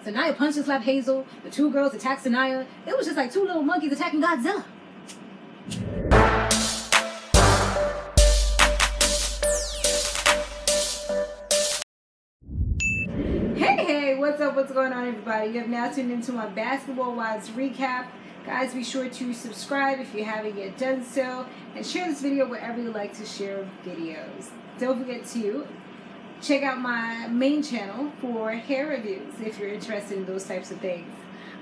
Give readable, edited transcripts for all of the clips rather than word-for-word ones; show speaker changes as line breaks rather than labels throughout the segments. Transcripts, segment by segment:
Saniyah punched and slapped Hazel. The two girls attacked Saniyah. It was just like two little monkeys attacking Godzilla. Hey, what's up? What's going on, everybody? You have now tuned into my Basketball Wives recap. Guys, be sure to subscribe if you haven't yet done so, and share this video wherever you like to share videos. Don't forget to check out my main channel for hair reviews if you're interested in those types of things.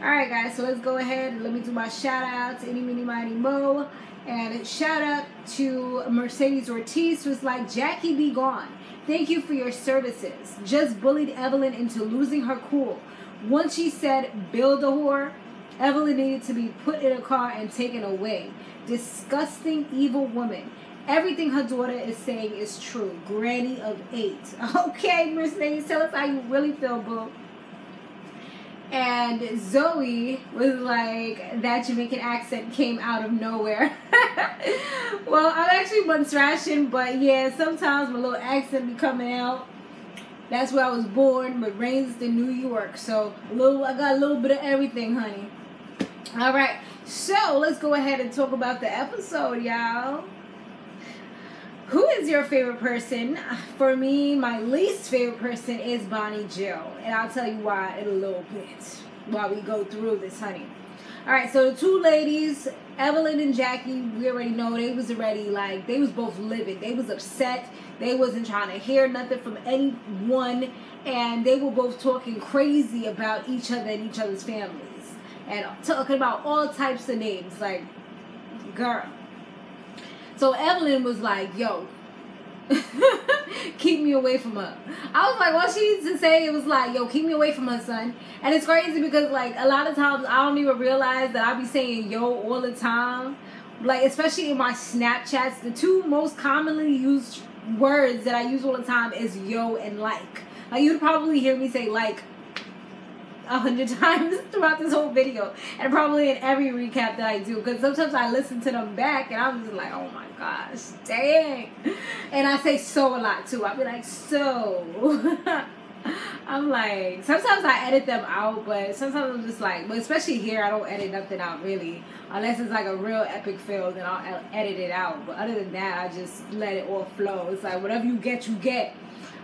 Alright guys, so let's go ahead and let me do my shout outs. Any, mini, mighty, mo. And shout out to Mercedes Ortiz, who's like, Jacki be gone. Thank you for your services. Just bullied Evelyn into losing her cool. Once she said, build a whore, Evelyn needed to be put in a car and taken away. Disgusting, evil woman. Everything her daughter is saying is true. Granny of 8. Okay, Mercedes, tell us how you really feel, boo. And Zoe was like, that Jamaican accent came out of nowhere. Well, I'm actually Montrealian, but yeah, sometimes my little accent be coming out. That's where I was born, but raised in New York. So I got a little bit of everything, honey. All right, so let's go ahead and talk about the episode, y'all. Who is your favorite person? For me, my least favorite person is Bonnie Jill. And I'll tell you why in a little bit while we go through this, honey. Alright, so the two ladies, Evelyn and Jacki, we already know they was already like, they was both livid. They was upset. They wasn't trying to hear nothing from anyone. And they were both talking crazy about each other and each other's families. And talking about all types of names. Like, girl. So Evelyn was like, yo, keep me away from her. I was like, what she needs to say, it was like, yo, keep me away from her, son. And it's crazy because, like, a lot of times I don't even realize that I be saying yo all the time. Like, especially in my Snapchats, the two most commonly used words that I use all the time is yo and like. Like, you'd probably hear me say like 100 times throughout this whole video, and probably in every recap that I do, because sometimes I listen to them back and I'm just like, oh my gosh, dang. And I say so a lot too. I'll be like, so. I'm like, sometimes I edit them out, but sometimes I'm just like, but especially here, I don't edit nothing out really, unless it's like a real epic fail, then I'll edit it out. But other than that, I just let it all flow. It's like, whatever you get, you get.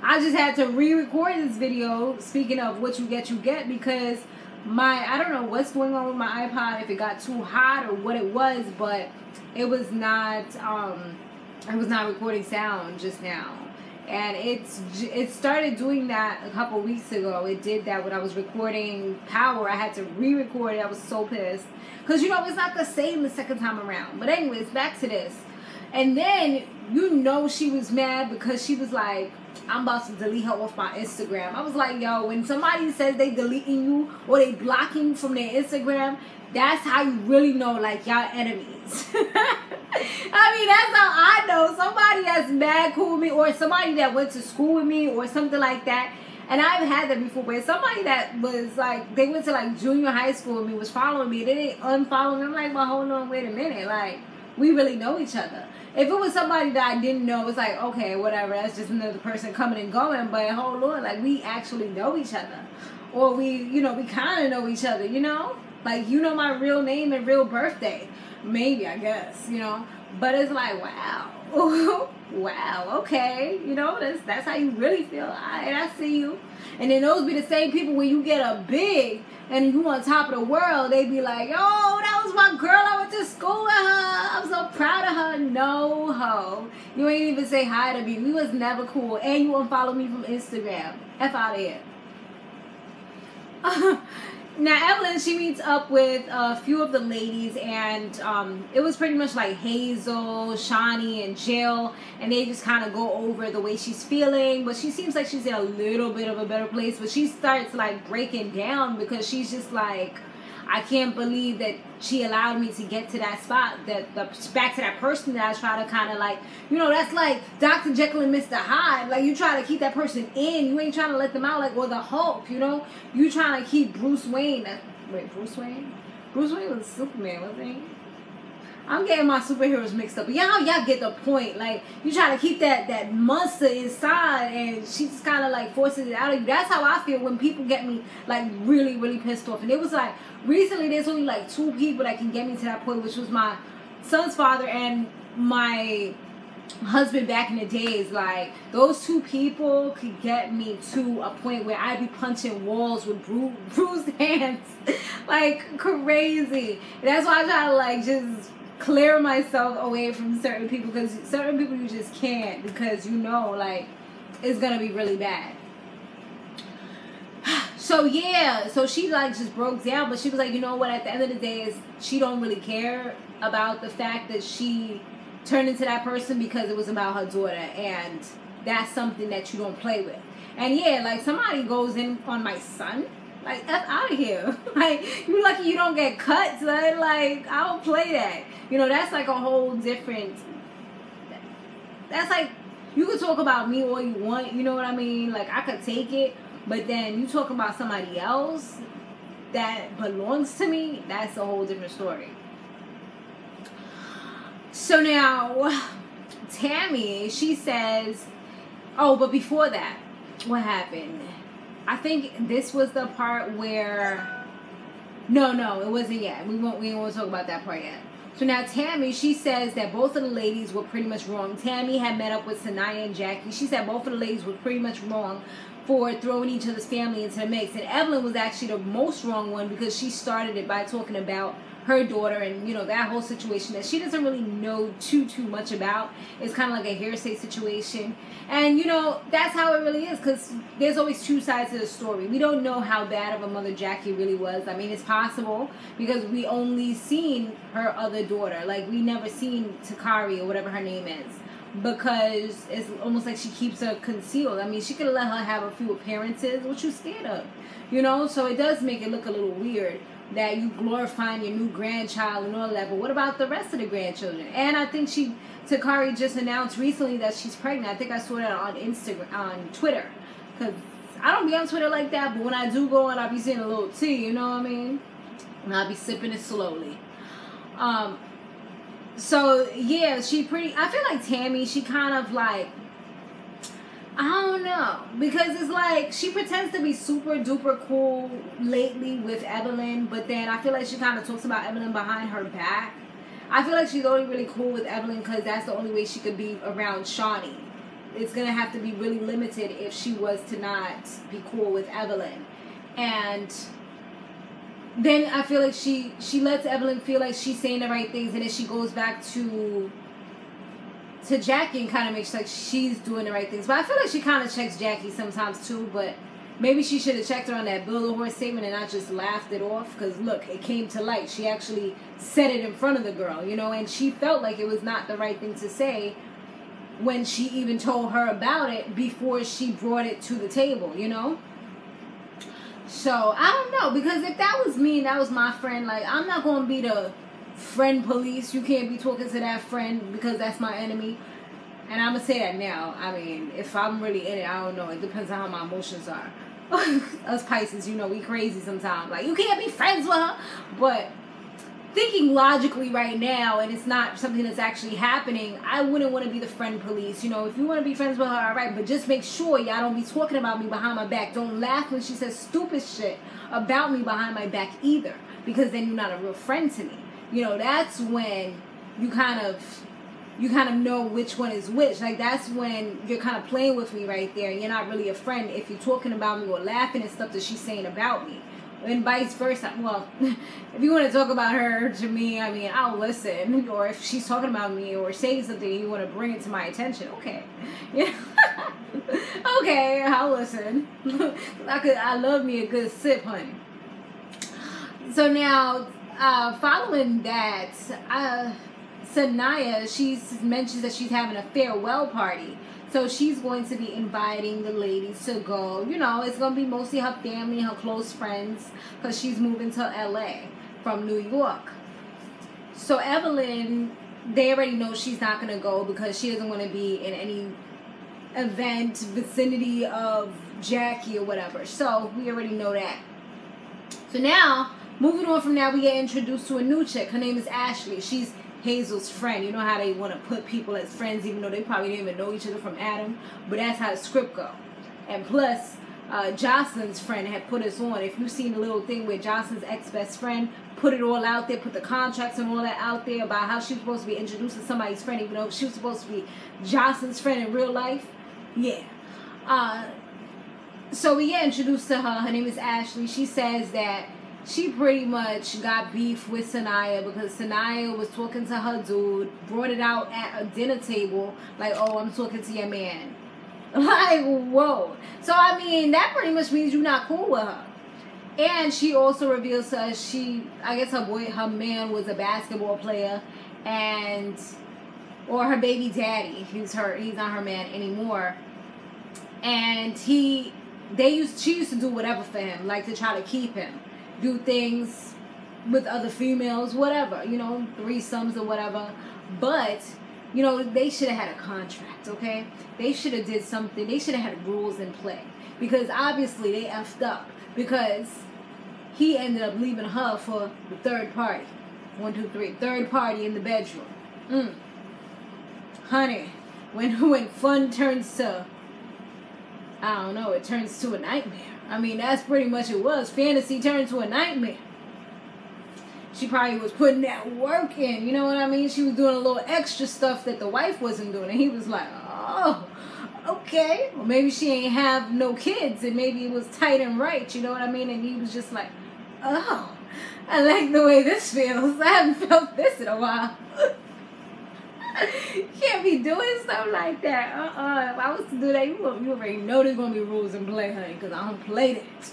I just had to re-record this video, speaking of what you get, because I don't know what's going on with my iPod, if it got too hot or what it was, but it was not recording sound just now. And it started doing that a couple weeks ago. It did that when I was recording Power. I had to re-record it. I was so pissed. Because, you know, it's not the same the second time around. But anyways, back to this. And then, you know, she was mad because she was like, I'm about to delete her off my Instagram. I was like, yo, when somebody says they deleting you or they blocking you from their Instagram, that's how you really know, like, y'all enemies. I mean, that's how I know somebody that's mad cool with me, or somebody that went to school with me or something like that. And I've had that before, but somebody that was like, they went to like junior high school with me, was following me, they didn't unfollow me. I'm like, well, hold on, wait a minute. Like, we really know each other. If it was somebody that I didn't know, it's like, okay, whatever, that's just another person coming and going. But hold on, like, we actually know each other. Or we, you know, we kind of know each other, you know? Like, you know my real name and real birthday. Maybe, I guess, you know? But it's like, wow. Wow, okay. You know, that's how you really feel. I see you. And then those be the same people when you get a big and you on top of the world, they be like, oh, that was my girl. I went to school with her. I'm so proud of her. No, ho. You ain't even say hi to me. We was never cool. And you unfollow me from Instagram. F out of here. Now, Evelyn, she meets up with a few of the ladies, and it was pretty much like Hazel, Shaunie, and Jill, and they just kind of go over the way she's feeling, but she seems like she's in a little bit of a better place, but she starts like breaking down because she's just like, I can't believe that she allowed me to get to that spot, back to that person that I try to kind of like, you know, that's like Dr. Jekyll and Mr. Hyde. Like, you try to keep that person in. You ain't trying to let them out, like, or the Hulk, you know? You trying to keep Bruce Wayne. Wait, Bruce Wayne? Bruce Wayne was Superman, wasn't he? I'm getting my superheroes mixed up. But y'all get the point. Like, you try to keep that monster inside, and she just kind of like forces it out of you. That's how I feel when people get me like really, really pissed off. And it was like, recently there's only like 2 people that can get me to that point, which was my son's father and my husband back in the days. Like, those 2 people could get me to a point where I'd be punching walls with bruised hands like crazy. And that's why I try to like just clear myself away from certain people, because certain people you just can't, because you know like it's gonna be really bad. So yeah, so she like just broke down, but she was like, you know what, at the end of the day, is she don't really care about the fact that she turned into that person, because it was about her daughter, and that's something that you don't play with. And yeah, like, somebody goes in on my son, like, F out of here. Like, you lucky you don't get cut, son. Like, I don't play that. You know, that's like a whole different, that's like, you can talk about me all you want, you know what I mean? Like, I could take it, but then you talk about somebody else that belongs to me, that's a whole different story. So now, Tammy, she says, oh, but before that, what happened? I think this was the part where, no, it wasn't yet. We won't talk about that part yet. So now Tammy, she says that both of the ladies were pretty much wrong. Tammy had met up with Saniyah and Jacki. She said both of the ladies were pretty much wrong for throwing each other's family into the mix. And Evelyn was actually the most wrong one, because she started it by talking about her daughter and, you know, that whole situation that she doesn't really know too much about. It's kind of like a hearsay situation. And, you know, that's how it really is, because there's always 2 sides to the story. We don't know how bad of a mother Jacki really was. I mean, it's possible, because we only seen her other daughter. Like, we never seen Takari, or whatever her name is, because it's almost like she keeps her concealed. I mean, she could let her have a few appearances. What you scared of? You know, so it does make it look a little weird that you glorifying your new grandchild and all that. But what about the rest of the grandchildren? And I think Takari just announced recently that she's pregnant. I think I saw that on Instagram, on Twitter. Because I don't be on Twitter like that, but when I do go on, I'll be seeing a little tea, you know what I mean? And I'll be sipping it slowly. So, yeah, I feel like Tammy, she kind of like, I don't know, because it's like she pretends to be super duper cool lately with Evelyn, but then I feel like she kind of talks about Evelyn behind her back. I feel like she's only really cool with Evelyn because that's the only way she could be around Shaunie. It's going to have to be really limited if she was to not be cool with Evelyn. And then I feel like she lets Evelyn feel like she's saying the right things, and then she goes back to Jacki and kind of makes like she's doing the right things. But I feel like she kind of checks Jacki sometimes too, but maybe she should have checked her on that Bill the Horse statement and not just laughed it off, because look, it came to light. She actually said it in front of the girl, you know, and she felt like it was not the right thing to say when she even told her about it before she brought it to the table, you know. So I don't know, because if that was me and that was my friend, like, I'm not going to be the friend police. You can't be talking to that friend because that's my enemy. And I'm going to say that now. I mean, if I'm really in it, I don't know. It depends on how my emotions are. Us Pisces, you know, we crazy sometimes. Like, you can't be friends with her. But thinking logically right now, and it's not something that's actually happening, I wouldn't want to be the friend police. You know, if you want to be friends with her, all right. But just make sure y'all don't be talking about me behind my back. Don't laugh when she says stupid shit about me behind my back either. Because then you're not a real friend to me. You know, that's when you kind of know which one is which. Like, that's when you're kind of playing with me right there. You're not really a friend if you're talking about me or laughing at stuff that she's saying about me. And vice versa. Well, if you want to talk about her to me, I mean, I'll listen. Or if she's talking about me or saying something and you want to bring it to my attention, okay. Yeah. Okay, I'll listen. I love me a good sip, honey. So now, following that, Saniyah, she mentions that she's having a farewell party. So she's going to be inviting the ladies to go. You know, it's going to be mostly her family and her close friends, because she's moving to LA from New York. So Evelyn, they already know she's not going to go because she doesn't want to be in any event, vicinity of Jacki or whatever. So we already know that. So now, moving on from that, we get introduced to a new chick. Her name is Ashley. She's Hazel's friend. You know how they want to put people as friends even though they probably didn't even know each other from Adam. But that's how the script go. And plus, Jocelyn's friend had put us on. If you've seen the little thing where Jocelyn's ex-best friend put it all out there, put the contracts and all that out there about how she was supposed to be introduced to somebody's friend even though she was supposed to be Jocelyn's friend in real life. Yeah. So we get introduced to her. Her name is Ashley. She says that she pretty much got beef with Saniyah because Saniyah was talking to her dude, brought it out at a dinner table, like, oh, I'm talking to your man. Like, whoa. So, I mean, that pretty much means you're not cool with her. And she also reveals to us I guess her man was a basketball player, or her baby daddy. He's not her man anymore. And she used to do whatever for him, like to try to keep him. Do things with other females, whatever, you know, threesomes or whatever. But, you know, they should have had a contract, okay? They should have did something. They should have had rules in play. Because obviously they effed up. Because he ended up leaving her for the third party. 1, 2, 3. Third party in the bedroom. Honey, when fun turns to, I don't know, it turns to a nightmare. I mean, that's pretty much it was. Fantasy turned to a nightmare. She probably was putting that work in, you know what I mean? She was doing a little extra stuff that the wife wasn't doing. And he was like, oh, okay. Well, maybe she ain't have no kids and maybe it was tight and right, you know what I mean? And he was just like, oh, I like the way this feels. I haven't felt this in a while. Can't be doing stuff like that. If I was to do that, you already know there's going to be rules in play, honey, because I don't play that.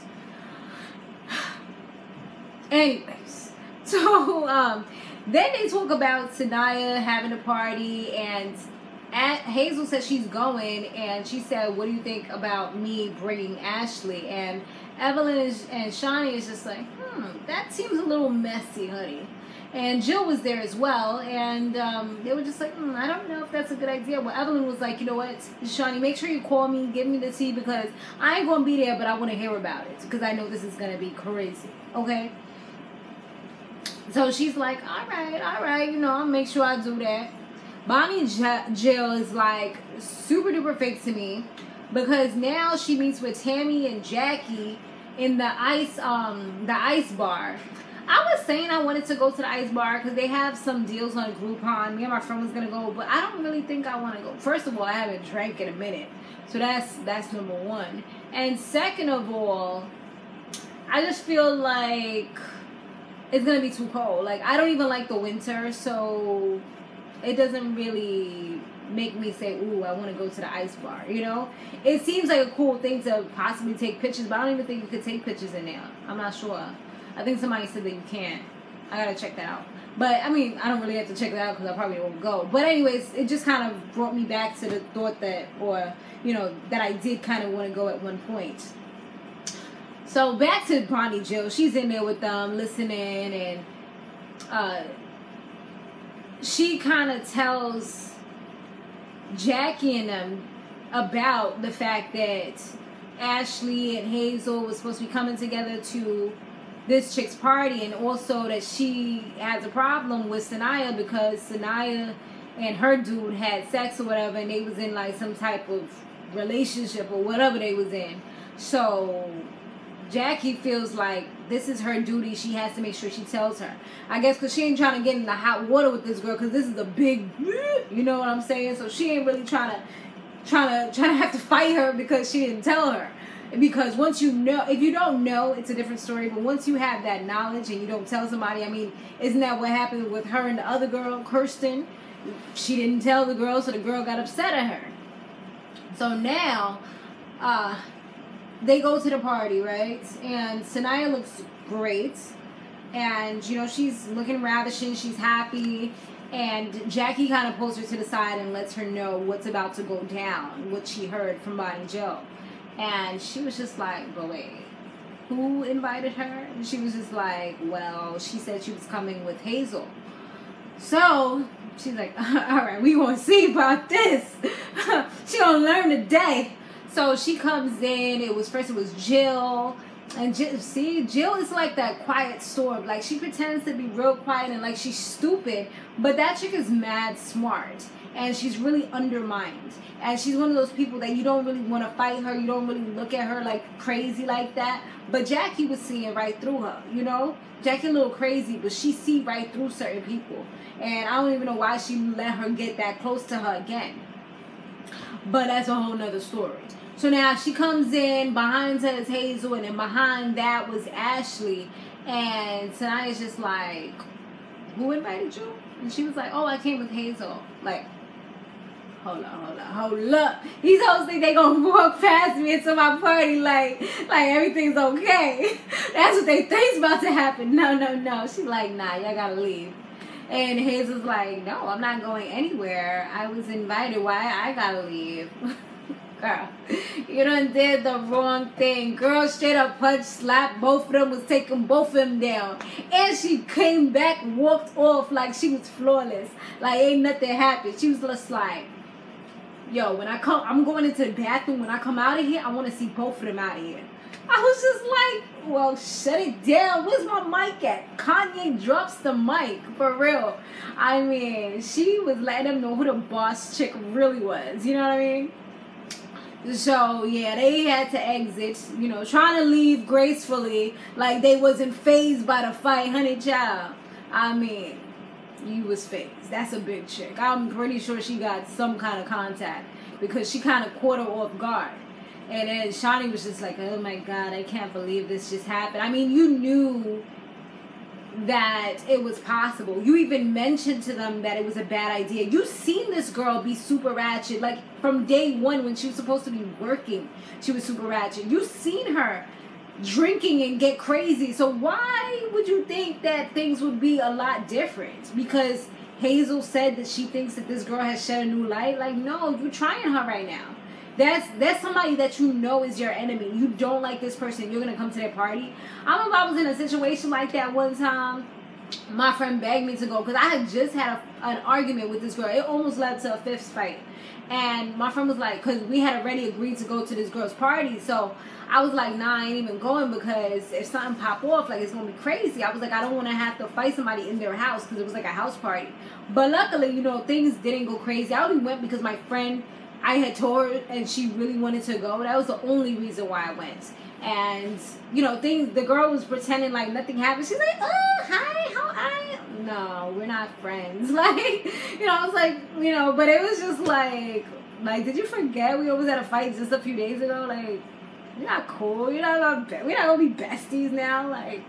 Anyways, so then they talk about Saniyah having a party, and Hazel says she's going, and she said, what do you think about me bringing Ashley? And Evelyn and Shaunie is just like, that seems a little messy, honey. And Jill was there as well, and they were just like, I don't know if that's a good idea. Well, Evelyn was like, you know what, Shaunie, make sure you call me, give me the tea, because I ain't going to be there, but I want to hear about it, because I know this is going to be crazy, okay? So she's like, all right, you know, I'll make sure I do that. Bonnie and Jill is like super duper fake to me, because now she meets with Tammy and Jacki in the ice bar. I was saying I wanted to go to the ice bar because they have some deals on Groupon. Me and my friend was going to go, but I don't really think I want to go. First of all, I haven't drank in a minute. So that's number one. And second of all, I just feel like it's going to be too cold. Like, I don't even like the winter, so it doesn't really make me say, ooh, I want to go to the ice bar, you know? It seems like a cool thing to possibly take pictures, but I don't even think you could take pictures in there. I'm not sure. I think somebody said that you can't. I gotta check that out. But, I mean, I don't really have to check that out because I probably won't go. But anyways, it just kind of brought me back to the thought that, or, you know, that I did kind of want to go at one point. So, back to Bonnie Jill. She's in there with them, listening, and she kind of tells Jacki and them about the fact that Ashley and Hazel was supposed to be coming together to this chick's party, and also that she has a problem with Saniyah because Saniyah and her dude had sex or whatever, and they was in like some type of relationship or whatever they was in. So Jacki feels like this is her duty. She has to make sure she tells her. I guess because she ain't trying to get in the hot water with this girl because this is a big, you know what I'm saying? So she ain't really trying to have to fight her because she didn't tell her. Because once you know, if you don't know, it's a different story. But once you have that knowledge and you don't tell somebody, I mean, isn't that what happened with her and the other girl, Kirsten? She didn't tell the girl, so the girl got upset at her. So now, they go to the party, right? And Saniyah looks great. And, you know, she's looking ravishing. She's happy. And Jacki kind of pulls her to the side and lets her know what's about to go down, what she heard from Bonnie Jill. And she was just like, but wait, who invited her? And she was just like, well, she said she was coming with Hazel. So she's like, all right, we gonna see about this. She gonna learn today. So she comes in. First it was Jill, And see, Jill is like that quiet storm. Like, she pretends to be real quiet and like she's stupid, but that chick is mad smart. And she's really undermined. And she's one of those people that you don't really want to fight her. You don't really look at her like crazy like that. But Jacki was seeing right through her, you know? Jacki a little crazy, but she see right through certain people. And I don't even know why she let her get that close to her again. But that's a whole nother story. So now she comes in, behind her is Hazel, and then behind that was Ashley. And Saniyah's just like, who invited you? And she was like, oh, I came with Hazel. Like, hold up. These hoes think they gonna walk past me into my party like everything's okay. That's what they think's about to happen. No. She's like, nah, y'all gotta leave. And Hazel's like, no, I'm not going anywhere. I was invited. Why I gotta leave? Girl, you done did the wrong thing. Girl straight up punched, slapped both of them, was taking both of them down. And she came back, walked off like she was flawless. Like ain't nothing happened. She was just like, yo, when I'm going into the bathroom. When I come out of here, I want to see both of them out of here. I was just like, well, shut it down. Where's my mic at? Kanye drops the mic, for real. I mean, she was letting them know who the boss chick really was. You know what I mean? So, yeah, they had to exit, you know, trying to leave gracefully, like they wasn't fazed by the fight, honey child. I mean, you was fazed. That's a big chick. I'm pretty sure she got some kind of contact because she kind of caught her off guard. And then Shaunie was just like, oh my God, I can't believe this just happened. I mean, you knew that it was possible. You even mentioned to them that it was a bad idea. You seen this girl be super ratchet. Like from day one when she was supposed to be working, she was super ratchet. You seen her drinking and get crazy. So why would you think that things would be a lot different? Because Hazel said that she thinks that this girl has shed a new light. Like, no, you're trying her right now. That's somebody that you know is your enemy. You don't like this person. You're going to come to their party. I remember I was in a situation like that one time. My friend begged me to go because I had just had an argument with this girl. It almost led to a fist fight. And my friend was like, because we had already agreed to go to this girl's party. So I was like, nah, I ain't even going because if something pop off, like it's going to be crazy. I was like, I don't want to have to fight somebody in their house because it was like a house party. But luckily, you know, things didn't go crazy. I only went because my friend, I had told her and she really wanted to go. That was the only reason why I went. And, you know, the girl was pretending like nothing happened. She's like, oh, hi, how are you? No, we're not friends. Like, you know, I was like, you know, but it was just like, did you forget we almost had a fight just a few days ago? Like, you're not cool. We're not gonna be besties now. Like,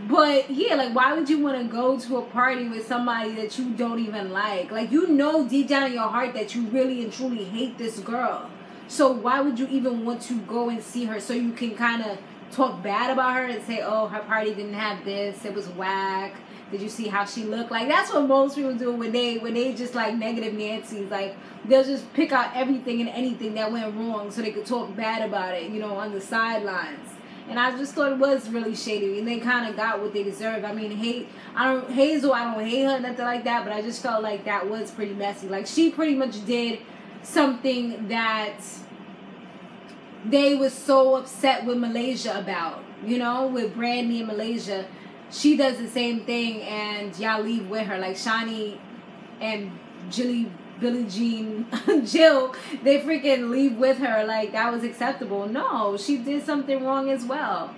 but yeah, like, why would you want to go to a party with somebody that you don't even like? Like, you know deep down in your heart that you really and truly hate this girl. So why would you even want to go and see her so you can kind of talk bad about her and say, oh, her party didn't have this, it was whack, did you see how she looked? Like, that's what most people do when they just like negative Nancy's. Like, they'll just pick out everything and anything that went wrong so they could talk bad about it, you know, on the sidelines. And I just thought it was really shady, and they kind of got what they deserved. I mean, Hazel, I don't hate her, nothing like that, but I just felt like that was pretty messy. Like, she pretty much did something that they was so upset with Malaysia about, you know, with Brandy and Malaysia. She does the same thing, and y'all leave with her. Like, Shaunie and Billie Jean, Jill, they freaking leave with her like that was acceptable. No, she did something wrong as well.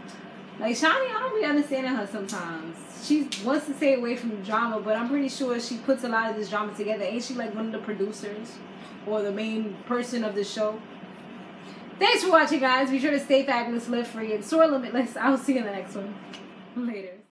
Like, Shaunie, I don't be understanding her sometimes. She wants to stay away from drama, but I'm pretty sure she puts a lot of this drama together. Ain't she like one of the producers or the main person of the show? Thanks for watching, guys. Be sure to stay fabulous, live free, and soar limitless. I'll see you in the next one. Later.